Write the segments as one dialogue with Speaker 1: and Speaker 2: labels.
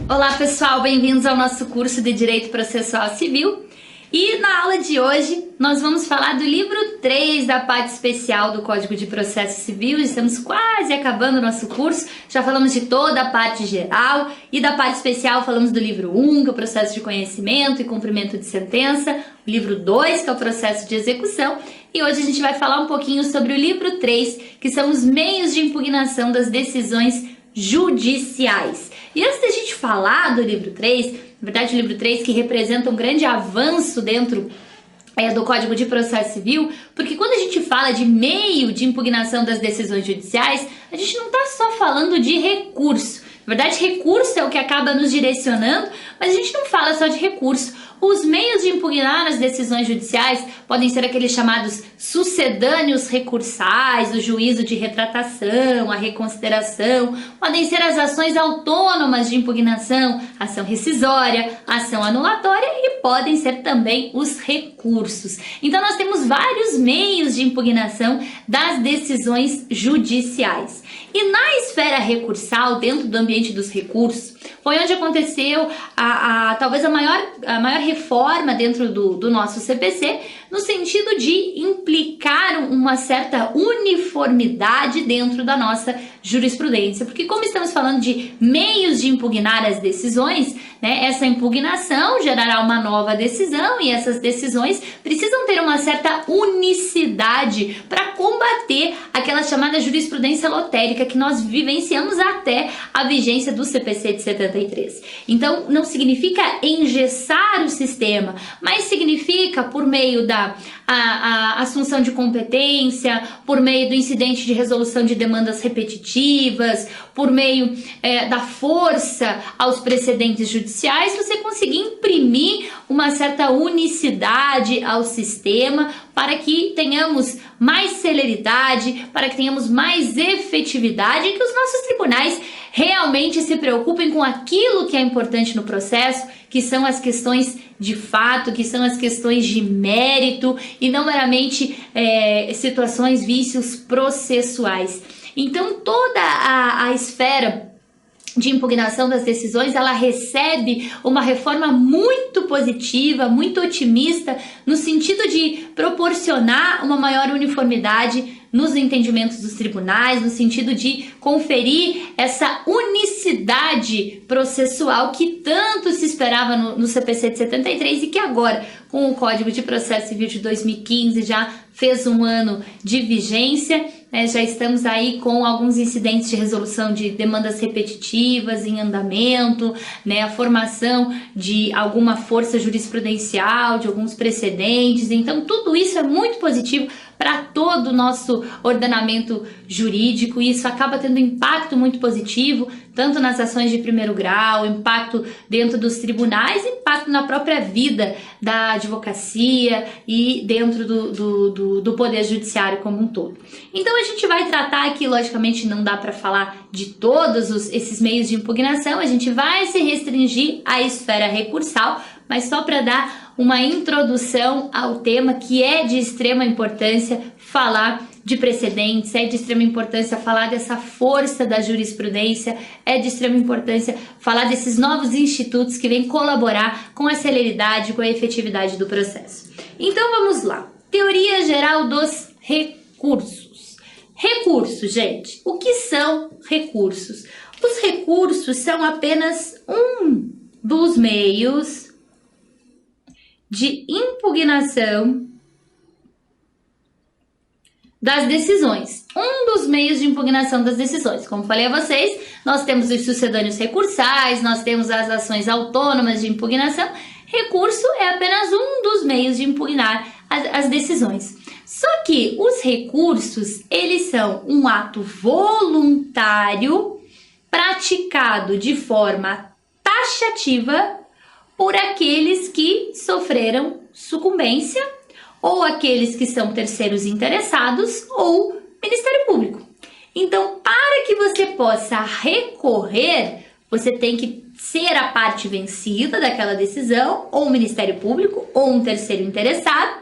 Speaker 1: Olá pessoal, bem-vindos ao nosso curso de Direito Processual Civil. E na aula de hoje nós vamos falar do livro 3 da parte especial do Código de Processo Civil. Estamos quase acabando o nosso curso, já falamos de toda a parte geral e da parte especial falamos do livro 1, que é o processo de conhecimento e cumprimento de sentença, o livro 2, que é o processo de execução, e hoje a gente vai falar um pouquinho sobre o livro 3, que são os meios de impugnação das decisões judiciais. E antes da gente falar do livro 3, na verdade o livro 3 que representa um grande avanço dentro do Código de Processo Civil, porque quando a gente fala de meio de impugnação das decisões judiciais, a gente não está só falando de recurso. Na verdade, recurso é o que acaba nos direcionando, mas a gente não fala só de recurso. Os meios de impugnar as decisões judiciais podem ser aqueles chamados sucedâneos recursais, o juízo de retratação, a reconsideração, podem ser as ações autônomas de impugnação, ação rescisória, ação anulatória e podem ser também os recursos. Então nós temos vários meios de impugnação das decisões judiciais. E na esfera recursal, dentro do ambiente dos recursos, foi onde aconteceu talvez a maior reforma dentro do nosso CPC, no sentido de implicar uma certa uniformidade dentro da nossa jurisprudência. Porque como estamos falando de meios de impugnar as decisões, né, essa impugnação gerará uma nova decisão e essas decisões precisam ter uma certa unicidade para combater aquela chamada jurisprudência lotérica que nós vivenciamos até a vigência do CPC de 73. Então, não significa engessar o sistema, mas significa, por meio da a assunção de competência, por meio do incidente de resolução de demandas repetitivas, por meio da força aos precedentes judiciais, você conseguir imprimir uma certa unicidade ao sistema para que tenhamos mais celeridade, para que tenhamos mais efetividade e que os nossos tribunais realmente se preocupem com aquilo que é importante no processo, que são as questões de fato, que são as questões de mérito e não meramente situações, vícios processuais. Então toda a esfera de impugnação das decisões, ela recebe uma reforma muito positiva, muito otimista, no sentido de proporcionar uma maior uniformidade nos entendimentos dos tribunais, no sentido de conferir essa unicidade processual que tanto se esperava no CPC de 73 e que agora, com o Código de Processo Civil de 2015, já fez um ano de vigência, né? Já estamos aí com alguns incidentes de resolução de demandas repetitivas em andamento, né? A formação de alguma força jurisprudencial, de alguns precedentes. Então, tudo isso é muito positivo para todo o nosso ordenamento jurídico e isso acaba tendo impacto muito positivo, tanto nas ações de primeiro grau, impacto dentro dos tribunais, impacto na própria vida da advocacia e dentro do poder judiciário como um todo. Então a gente vai tratar aqui, logicamente não dá para falar de todos esses meios de impugnação, a gente vai se restringir à esfera recursal, mas só para dar uma introdução ao tema que é de extrema importância falar de precedentes, é de extrema importância falar dessa força da jurisprudência, é de extrema importância falar desses novos institutos que vêm colaborar com a celeridade, com a efetividade do processo. Então vamos lá. Teoria geral dos recursos. Recursos, gente. O que são recursos? Os recursos são apenas um dos meios de impugnação das decisões. Um dos meios de impugnação das decisões. Como falei a vocês, nós temos os sucedâneos recursais, nós temos as ações autônomas de impugnação. Recurso é apenas um dos meios de impugnar as decisões. Só que os recursos, eles são um ato voluntário praticado de forma taxativa por aqueles que sofreram sucumbência, ou aqueles que são terceiros interessados, ou Ministério Público. Então, para que você possa recorrer, você tem que ser a parte vencida daquela decisão, ou o Ministério Público, ou um terceiro interessado,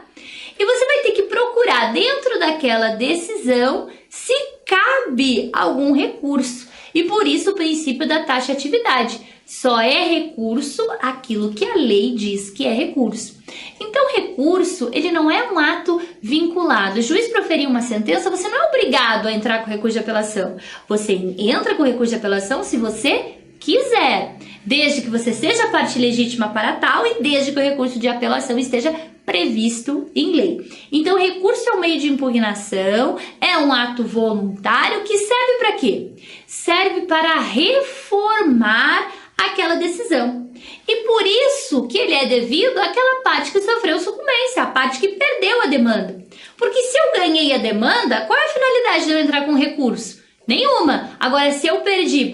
Speaker 1: e você vai ter que procurar dentro daquela decisão se cabe algum recurso. E por isso o princípio da taxatividade. Só é recurso aquilo que a lei diz que é recurso. Então, recurso, ele não é um ato vinculado. O juiz proferiu uma sentença, você não é obrigado a entrar com recurso de apelação. Você entra com recurso de apelação se você quiser, desde que você seja parte legítima para tal e desde que o recurso de apelação esteja previsto em lei. Então, o recurso é um meio de impugnação, é um ato voluntário que serve para quê? Serve para reformar aquela decisão. E por isso que ele é devido àquela parte que sofreu sucumbência, a parte que perdeu a demanda. Porque se eu ganhei a demanda, qual é a finalidade de eu entrar com recurso? Nenhuma. Agora, se eu perdi,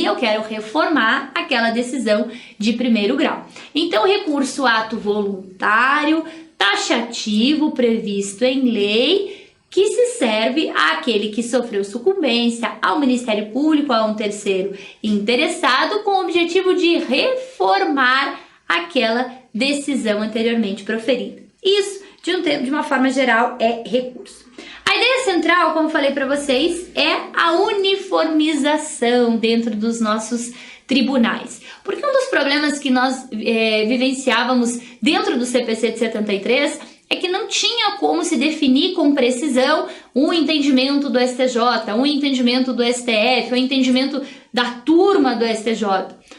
Speaker 1: eu quero reformar aquela decisão de primeiro grau. Então, recurso ato voluntário, taxativo, previsto em lei, que se serve àquele que sofreu sucumbência, ao Ministério Público, a um terceiro interessado, com o objetivo de reformar aquela decisão anteriormente proferida. Isso, de uma forma geral, é recurso. A ideia central, como falei para vocês, é a uniformização dentro dos nossos tribunais. Porque um dos problemas que nós vivenciávamos dentro do CPC de 73 é que não tinha como se definir com precisão um entendimento do STJ, um entendimento do STF, um entendimento da turma do STJ.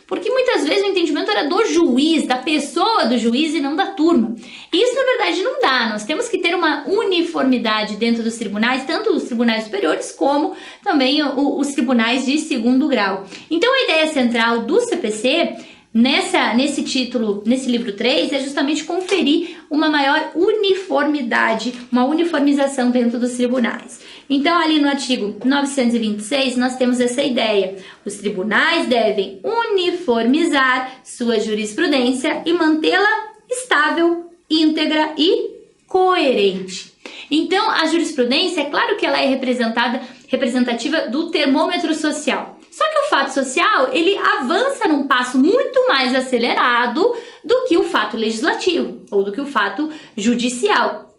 Speaker 1: Porque muitas vezes o entendimento era do juiz, da pessoa do juiz e não da turma. E isso, na verdade, não dá. Nós temos que ter uma uniformidade dentro dos tribunais, tanto os tribunais superiores como também os tribunais de segundo grau. Então, a ideia central do CPC, nesse título, nesse livro 3, é justamente conferir uma maior uniformidade, uma uniformização dentro dos tribunais. Então, ali no artigo 926, nós temos essa ideia. Os tribunais devem uniformizar sua jurisprudência e mantê-la estável, íntegra e coerente. Então, a jurisprudência, é claro que ela é representativa do termômetro social. Só que o fato social, ele avança num passo muito mais acelerado do que o fato legislativo ou do que o fato judicial.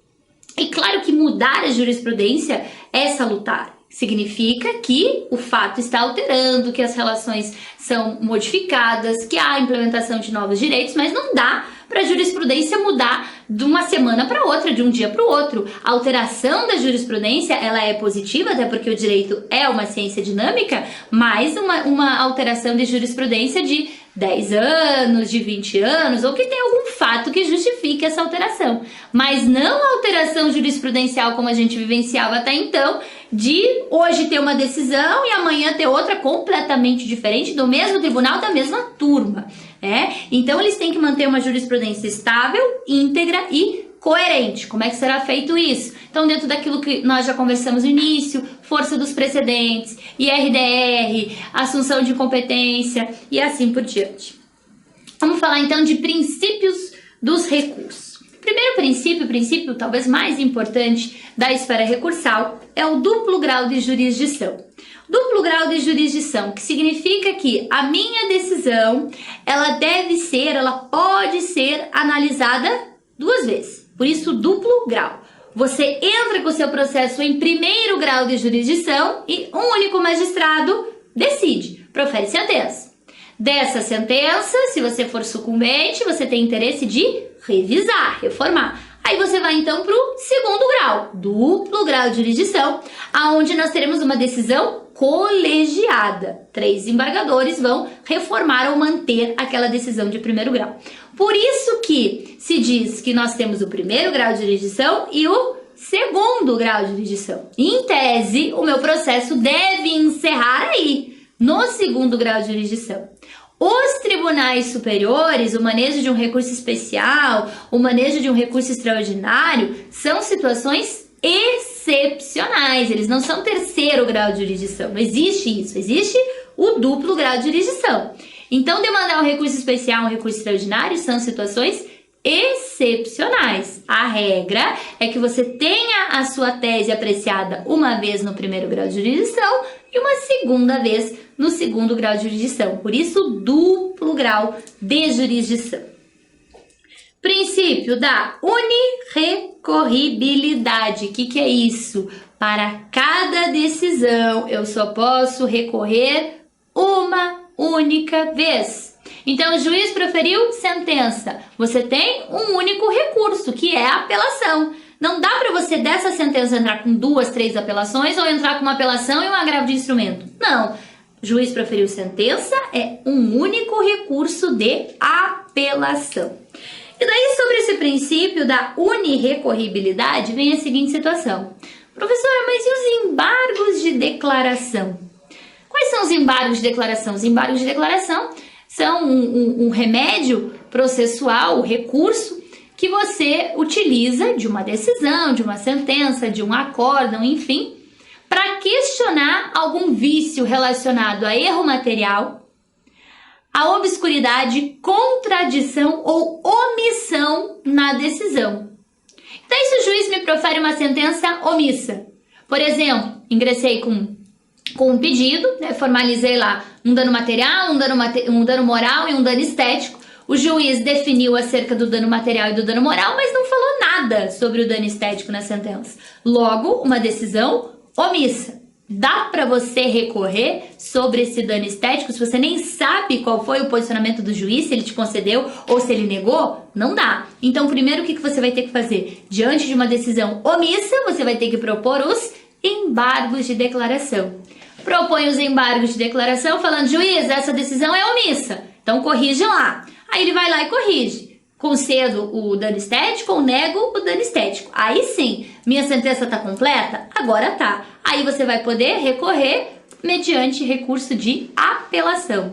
Speaker 1: E claro que mudar a jurisprudência é salutar. Significa que o fato está alterando, que as relações são modificadas, que há a implementação de novos direitos, mas não dá para a jurisprudência mudar de uma semana para outra, de um dia para o outro. A alteração da jurisprudência, ela é positiva, até porque o direito é uma ciência dinâmica, mas uma alteração de jurisprudência de 10 anos, de 20 anos, ou que tem algum fato que justifique essa alteração. Mas não a alteração jurisprudencial como a gente vivenciava até então, de hoje ter uma decisão e amanhã ter outra completamente diferente do mesmo tribunal, da mesma turma. Então, eles têm que manter uma jurisprudência estável, íntegra e coerente. Como é que será feito isso? Então, dentro daquilo que nós já conversamos no início, força dos precedentes, IRDR, assunção de competência e assim por diante. Vamos falar então de princípios dos recursos. O primeiro princípio, o princípio talvez mais importante da esfera recursal, é o duplo grau de jurisdição. Duplo grau de jurisdição, que significa que a minha decisão, ela pode ser analisada duas vezes. Por isso, duplo grau. Você entra com o seu processo em primeiro grau de jurisdição e um único magistrado decide, profere sentença. Dessa sentença, se você for sucumbente, você tem interesse de revisar, reformar. Aí você vai então para o segundo grau, duplo grau de jurisdição, aonde nós teremos uma decisão colegiada. 3 desembargadores vão reformar ou manter aquela decisão de primeiro grau. Por isso que se diz que nós temos o primeiro grau de jurisdição e o segundo grau de jurisdição. Em tese, o meu processo deve encerrar aí, no segundo grau de jurisdição. Os tribunais superiores, o manejo de um recurso especial, o manejo de um recurso extraordinário, são situações excepcionais. Eles não são terceiro grau de jurisdição. Não existe isso. Existe o duplo grau de jurisdição. Então, demandar um recurso especial, um recurso extraordinário, são situações excepcionais. A regra é que você tenha a sua tese apreciada uma vez no primeiro grau de jurisdição e uma segunda vez no segundo grau de jurisdição. Por isso, duplo grau de jurisdição. Princípio da unirrecorribilidade. O que é isso? Para cada decisão, eu só posso recorrer uma única vez. Então, o juiz proferiu sentença. Você tem um único recurso, que é a apelação. Não dá para você dessa sentença entrar com 2, 3 apelações ou entrar com uma apelação e um agravo de instrumento. Não. O juiz proferiu sentença, é um único recurso de apelação. E daí, sobre esse princípio da unirrecorribilidade, vem a seguinte situação. Professora, mas e os embargos de declaração? Quais são os embargos de declaração? Os embargos de declaração são um remédio processual, o recurso que você utiliza de uma decisão, de uma sentença, de um acórdão, enfim, para questionar algum vício relacionado a erro material, a obscuridade, contradição ou omissão na decisão. Então, se o juiz me profere uma sentença omissa, por exemplo, ingressei com um pedido, né, formalizei lá um dano material, um dano moral e um dano estético. O juiz definiu acerca do dano material e do dano moral, mas não falou nada sobre o dano estético na sentença. Logo, uma decisão omissa. Dá para você recorrer sobre esse dano estético se você nem sabe qual foi o posicionamento do juiz, se ele te concedeu ou se ele negou? Não dá. Então, primeiro, o que você vai ter que fazer? Diante de uma decisão omissa, você vai ter que propor os embargos de declaração. Propõe os embargos de declaração falando, juiz, essa decisão é omissa, então corrige lá. Aí ele vai lá e corrige. Concedo o dano estético ou nego o dano estético. Aí sim, minha sentença está completa? Agora tá. Aí você vai poder recorrer mediante recurso de apelação.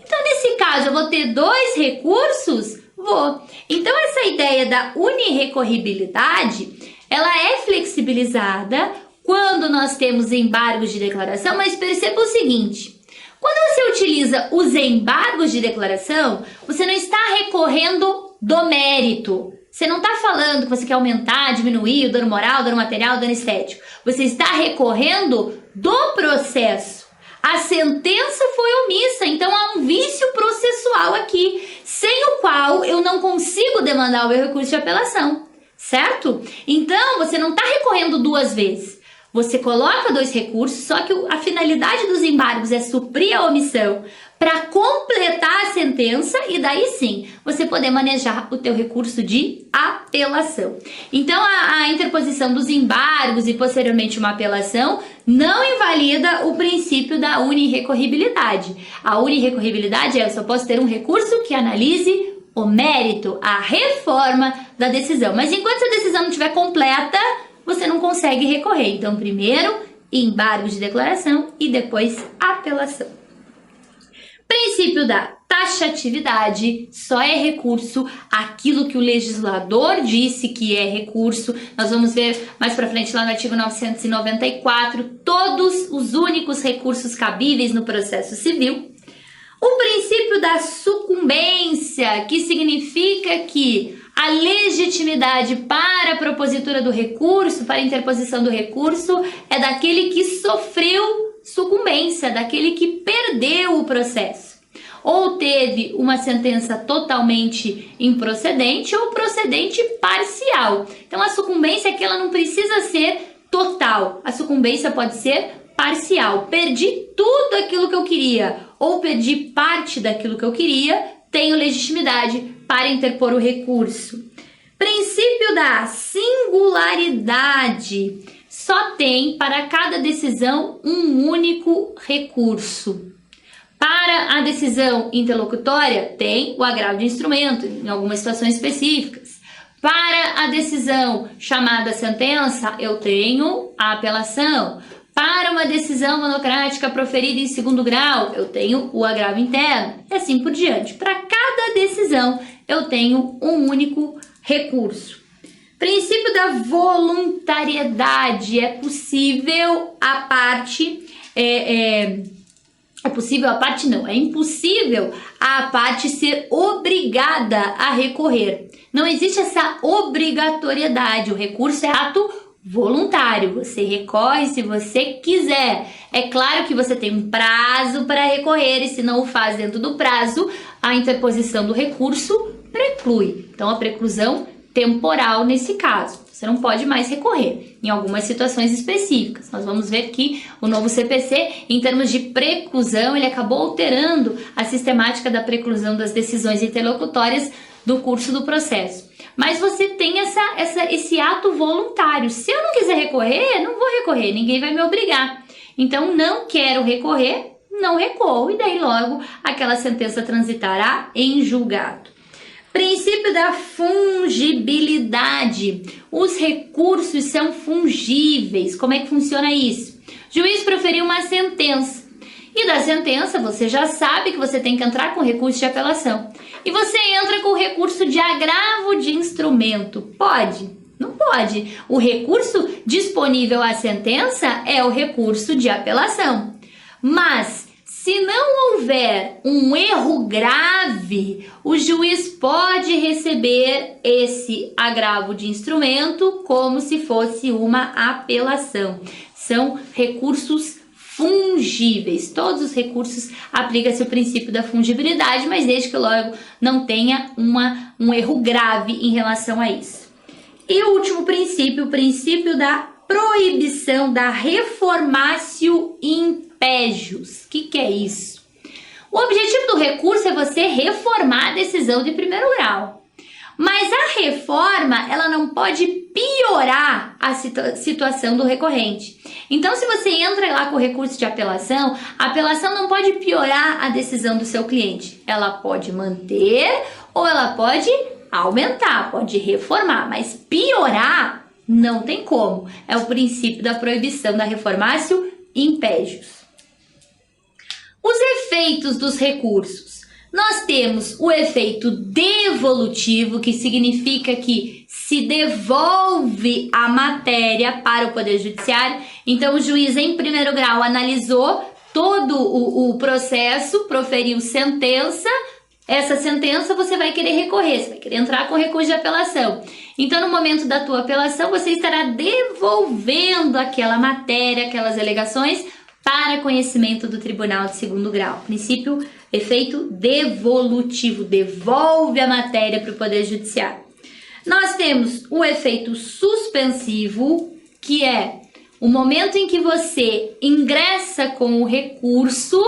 Speaker 1: Então, nesse caso, eu vou ter 2 recursos? Vou. Então, essa ideia da unirrecorribilidade, ela é flexibilizada quando nós temos embargos de declaração, mas perceba o seguinte, quando você utiliza os embargos de declaração, você não está recorrendo do mérito. Você não está falando que você quer aumentar, diminuir o dano moral, o dano material, o dano estético. Você está recorrendo do processo. A sentença foi omissa, então há um vício processual aqui, sem o qual eu não consigo demandar o meu recurso de apelação, certo? Então, você não está recorrendo 2 vezes. Você coloca 2 recursos, só que a finalidade dos embargos é suprir a omissão para completar a sentença e daí sim você poder manejar o teu recurso de apelação. Então a interposição dos embargos e posteriormente uma apelação não invalida o princípio da unirrecorribilidade. A unirrecorribilidade é eu só posso ter um recurso que analise o mérito, a reforma da decisão. Mas enquanto essa decisão não estiver completa, você não consegue recorrer. Então, primeiro, embargo de declaração e depois apelação. Princípio da taxatividade, só é recurso aquilo que o legislador disse que é recurso. Nós vamos ver mais para frente lá no artigo 994, todos os únicos recursos cabíveis no processo civil. O princípio da sucumbência, que significa que a legitimidade para a propositura do recurso, para a interposição do recurso, é daquele que sofreu sucumbência, daquele que perdeu o processo. Ou teve uma sentença totalmente improcedente ou procedente parcial. Então, a sucumbência é que ela não precisa ser total. A sucumbência pode ser parcial. Perdi tudo aquilo que eu queria ou perdi parte daquilo que eu queria, tenho legitimidade para interpor o recurso. Princípio da singularidade. Só tem para cada decisão um único recurso. Para a decisão interlocutória, tem o agravo de instrumento, em algumas situações específicas. Para a decisão chamada sentença, eu tenho a apelação. Para uma decisão monocrática proferida em 2º grau, eu tenho o agravo interno, e assim por diante. Para cada decisão, eu tenho um único recurso. Princípio da voluntariedade. É possível a parte... É impossível a parte ser obrigada a recorrer. Não existe essa obrigatoriedade. O recurso é ato voluntário. Você recorre se você quiser. É claro que você tem um prazo para recorrer e se não o faz dentro do prazo, a interposição do recurso preclui. Então, a preclusão temporal nesse caso. Você não pode mais recorrer em algumas situações específicas. Nós vamos ver que o novo CPC, em termos de preclusão, ele acabou alterando a sistemática da preclusão das decisões interlocutórias do curso do processo. Mas você tem esse ato voluntário. Se eu não quiser recorrer, não vou recorrer, ninguém vai me obrigar. Então, não quero recorrer, não recorro, e daí logo aquela sentença transitará em julgado. Princípio da fungibilidade. Os recursos são fungíveis. Como é que funciona isso? O juiz proferiu uma sentença. E da sentença você já sabe que você tem que entrar com recurso de apelação. E você entra com recurso de agravo de instrumento. Pode? Não pode. O recurso disponível à sentença é o recurso de apelação. Mas se não houver um erro grave, o juiz pode receber esse agravo de instrumento como se fosse uma apelação. São recursos fungíveis. Todos os recursos aplicam-se o princípio da fungibilidade, mas desde que logo não tenha um erro grave em relação a isso. E o último princípio, o princípio da proibição da reformatio impégios. O que é isso? O objetivo do recurso é você reformar a decisão de primeiro grau. Mas a reforma, ela não pode piorar a situação do recorrente. Então, se você entra lá com o recurso de apelação, a apelação não pode piorar a decisão do seu cliente. Ela pode manter ou ela pode aumentar, pode reformar, mas piorar não tem como. É o princípio da proibição da reformatio impégios. Os efeitos dos recursos. Nós temos o efeito devolutivo, que significa que se devolve a matéria para o Poder Judiciário. Então, o juiz, em primeiro grau, analisou todo o processo, proferiu sentença. Essa sentença você vai querer recorrer, você vai querer entrar com recurso de apelação. Então, no momento da tua apelação, você estará devolvendo aquela matéria, aquelas alegações, para conhecimento do tribunal de segundo grau. Princípio, efeito devolutivo, devolve a matéria para o Poder Judiciário. Nós temos o efeito suspensivo, que é o momento em que você ingressa com o recurso,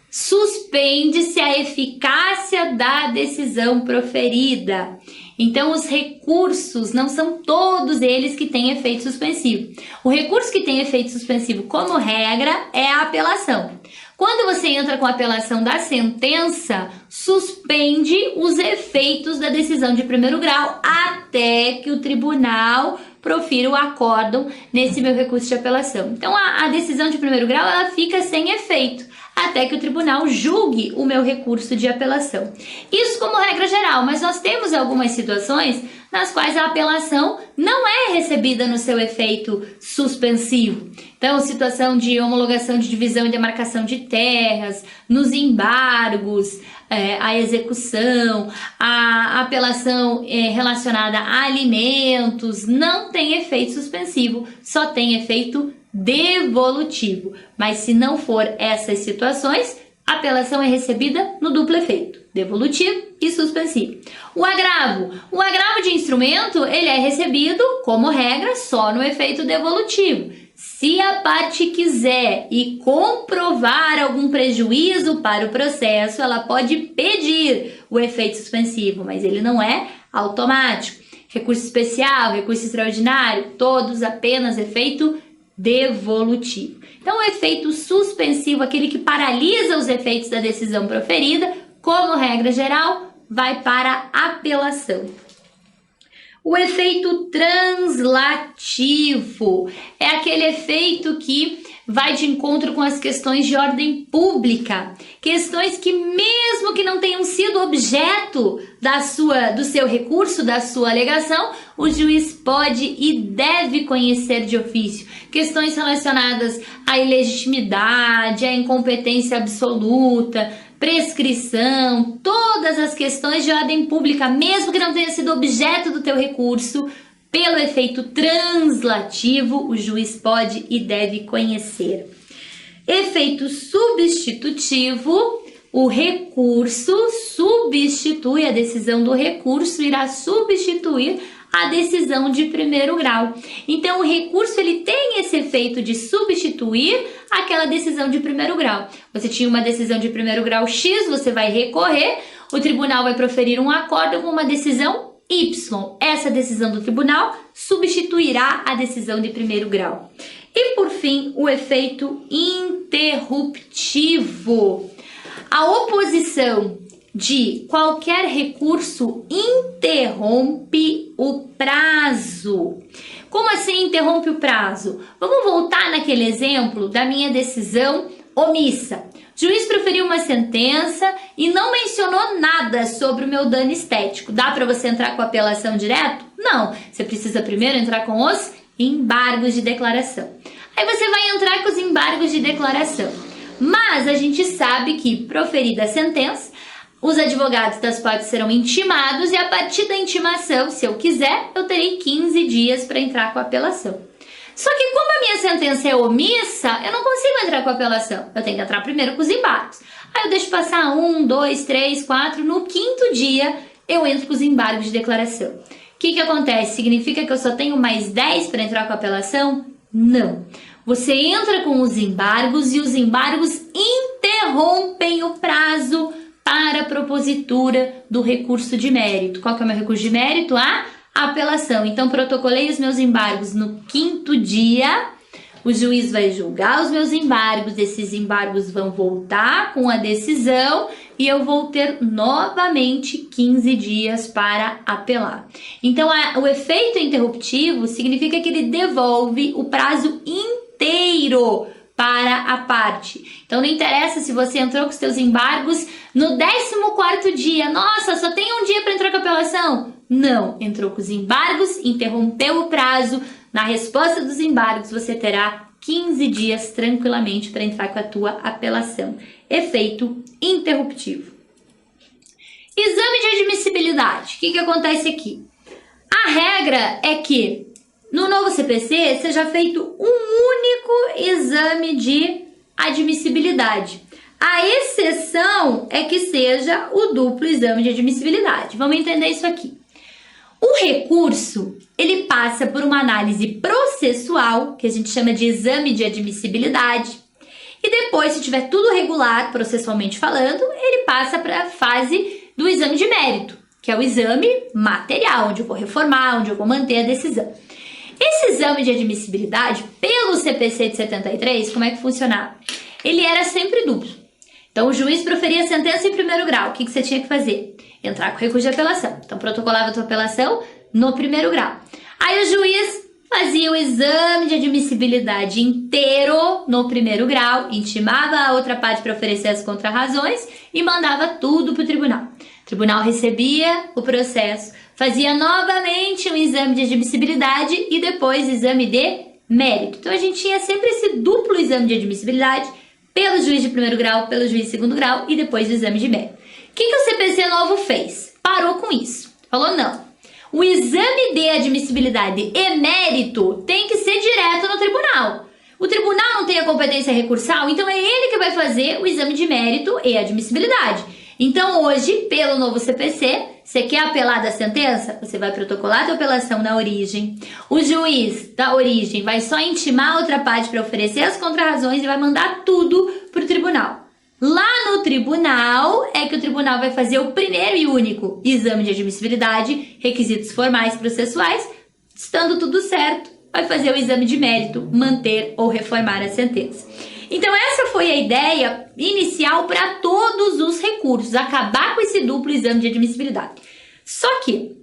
Speaker 1: suspende-se a eficácia da decisão proferida. Então, os recursos não são todos eles que têm efeito suspensivo. O recurso que tem efeito suspensivo, como regra, é a apelação. Quando você entra com a apelação da sentença, suspende os efeitos da decisão de primeiro grau até que o tribunal profira o acórdão nesse meu recurso de apelação. Então, a decisão de primeiro grau ela fica sem efeito até que o tribunal julgue o meu recurso de apelação. Isso como regra geral, mas nós temos algumas situações nas quais a apelação não é recebida no seu efeito suspensivo. Então, situação de homologação de divisão e demarcação de terras, nos embargos, a execução, a apelação relacionada a alimentos, não tem efeito suspensivo, só tem efeito devolutivo. Mas se não for essas situações, a apelação é recebida no duplo efeito, devolutivo e suspensivo. O agravo de instrumento, ele é recebido, como regra, só no efeito devolutivo. Se a parte quiser e comprovar algum prejuízo para o processo, ela pode pedir o efeito suspensivo, mas ele não é automático. Recurso especial, recurso extraordinário, todos apenas efeito devolutivo. Então, o efeito suspensivo, aquele que paralisa os efeitos da decisão proferida, como regra geral, vai para a apelação. O efeito translativo é aquele efeito que vai de encontro com as questões de ordem pública, questões que mesmo que não tenham sido objeto do seu recurso, da sua alegação, o juiz pode e deve conhecer de ofício. Questões relacionadas à ilegitimidade, à incompetência absoluta, prescrição, todas as questões de ordem pública, mesmo que não tenha sido objeto do teu recurso, pelo efeito translativo, o juiz pode e deve conhecer. Efeito substitutivo, O recurso substitui, a decisão do recurso irá substituir a decisão de primeiro grau. Então, o recurso ele tem esse efeito de substituir aquela decisão de primeiro grau. Você tinha uma decisão de primeiro grau X, você vai recorrer, o tribunal vai proferir um acórdão com uma decisão Y. Essa decisão do tribunal substituirá a decisão de primeiro grau. E, por fim, o efeito interruptivo. A oposição de qualquer recurso interrompe o prazo. Como assim interrompe o prazo? Vamos voltar naquele exemplo da minha decisão omissa. O juiz proferiu uma sentença e não mencionou nada sobre o meu dano estético. Dá para você entrar com apelação direto? Não. Você precisa primeiro entrar com os embargos de declaração. Aí você vai entrar com os embargos de declaração. Mas a gente sabe que, proferida a sentença, os advogados das partes serão intimados e a partir da intimação, se eu quiser, eu terei 15 dias para entrar com a apelação. Só que como a minha sentença é omissa, eu não consigo entrar com a apelação. Eu tenho que entrar primeiro com os embargos. Aí eu deixo passar 1, 2, 3, 4, no 5º dia eu entro com os embargos de declaração. O que acontece? Significa que eu só tenho mais 10 para entrar com a apelação? Não. Você entra com os embargos e os embargos interrompem o prazo para a propositura do recurso de mérito. Qual que é o meu recurso de mérito? A apelação. Então, protocolei os meus embargos no 5º dia, o juiz vai julgar os meus embargos, esses embargos vão voltar com a decisão e eu vou ter novamente 15 dias para apelar. Então, o efeito interruptivo significa que ele devolve o prazo inteiro para a parte. Então, não interessa se você entrou com os seus embargos no 14º dia. Nossa, só tem um dia para entrar com a apelação? Não, entrou com os embargos, interrompeu o prazo. Na resposta dos embargos, você terá 15 dias tranquilamente para entrar com a tua apelação. Efeito interruptivo. Exame de admissibilidade. O que acontece aqui? A regra é que no novo CPC seja feito um único exame de admissibilidade. A exceção é que seja o duplo exame de admissibilidade. Vamos entender isso aqui. O recurso, ele passa por uma análise processual, que a gente chama de exame de admissibilidade, e depois, se tiver tudo regular, processualmente falando, ele passa para a fase do exame de mérito, que é o exame material, onde eu vou reformar, onde eu vou manter a decisão. Esse exame de admissibilidade, pelo CPC de 73, como é que funcionava? Ele era sempre duplo. Então, o juiz proferia a sentença em primeiro grau. O que você tinha que fazer? Entrar com recurso de apelação. Então, protocolava a tua apelação no primeiro grau. Aí, o juiz fazia o exame de admissibilidade inteiro no primeiro grau, intimava a outra parte para oferecer as contrarrazões e mandava tudo para o tribunal. O tribunal recebia o processo, fazia novamente um exame de admissibilidade e depois exame de mérito. Então, a gente tinha sempre esse duplo exame de admissibilidade pelo juiz de primeiro grau, pelo juiz de segundo grau e depois o exame de mérito. O que o CPC novo fez? Parou com isso. Falou, não. O exame de admissibilidade e mérito tem que ser direto no tribunal. O tribunal não tem a competência recursal, então é ele que vai fazer o exame de mérito e admissibilidade. Então, hoje, pelo novo CPC, você quer apelar da sentença? Você vai protocolar a tua apelação na origem. O juiz da origem vai só intimar a outra parte para oferecer as contrarrazões e vai mandar tudo para o tribunal. Lá no tribunal é que o tribunal vai fazer o primeiro e único exame de admissibilidade, requisitos formais processuais. Estando tudo certo, vai fazer o exame de mérito, manter ou reformar a sentença. Então, essa foi a ideia inicial para todos os recursos, acabar com esse duplo exame de admissibilidade. Só que,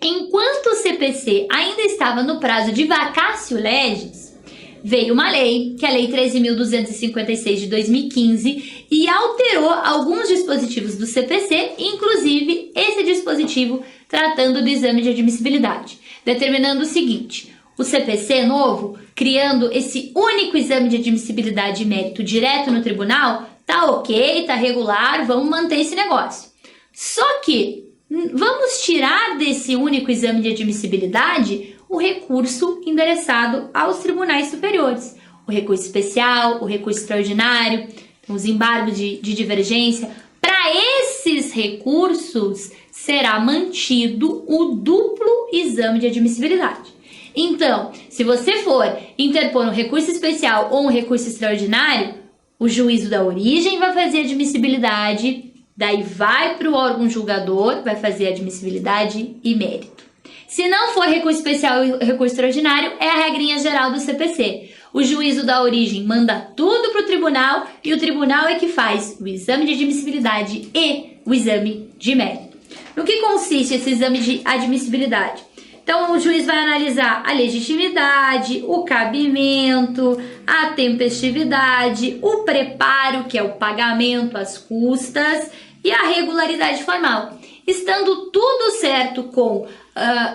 Speaker 1: enquanto o CPC ainda estava no prazo de vacatio legis, veio uma lei, que é a Lei 13.256 de 2015, e alterou alguns dispositivos do CPC, inclusive esse dispositivo tratando do exame de admissibilidade, determinando o seguinte: o CPC novo, criando esse único exame de admissibilidade e mérito direto no tribunal, tá ok, tá regular, vamos manter esse negócio. Só que vamos tirar desse único exame de admissibilidade o recurso endereçado aos tribunais superiores. O recurso especial, o recurso extraordinário. os embargos de divergência, para esses recursos será mantido o duplo exame de admissibilidade. Então, se você for interpor um recurso especial ou um recurso extraordinário, o juízo da origem vai fazer admissibilidade, daí vai para o órgão julgador, vai fazer admissibilidade e mérito. Se não for recurso especial e recurso extraordinário, é a regrinha geral do CPC. O juízo da origem manda tudo para o tribunal e o tribunal é que faz o exame de admissibilidade e o exame de mérito. No que consiste esse exame de admissibilidade? Então, o juiz vai analisar a legitimidade, o cabimento, a tempestividade, o preparo, que é o pagamento, as custas, e a regularidade formal. Estando tudo certo com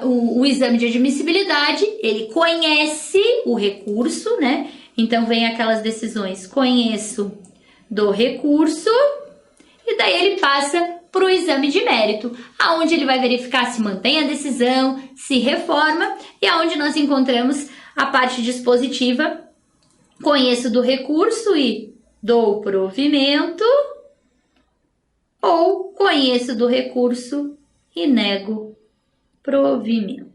Speaker 1: o exame de admissibilidade, ele conhece o recurso, né? Então, vem aquelas decisões, conheço do recurso, e daí ele passa para o exame de mérito, aonde ele vai verificar se mantém a decisão, se reforma, e aonde nós encontramos a parte dispositiva, conheço do recurso e dou provimento, ou conheço do recurso e nego provimento.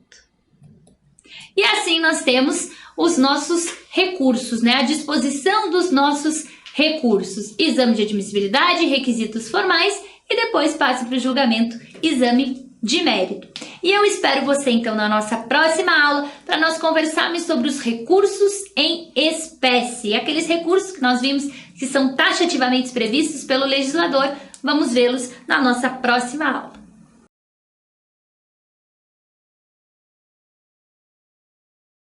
Speaker 1: E assim nós temos os nossos recursos, né? A disposição dos nossos recursos, exame de admissibilidade, requisitos formais, e depois passa para o julgamento, exame de mérito. E eu espero você então na nossa próxima aula para nós conversarmos sobre os recursos em espécie, aqueles recursos que nós vimos que são taxativamente previstos pelo legislador. Vamos vê-los na nossa próxima aula.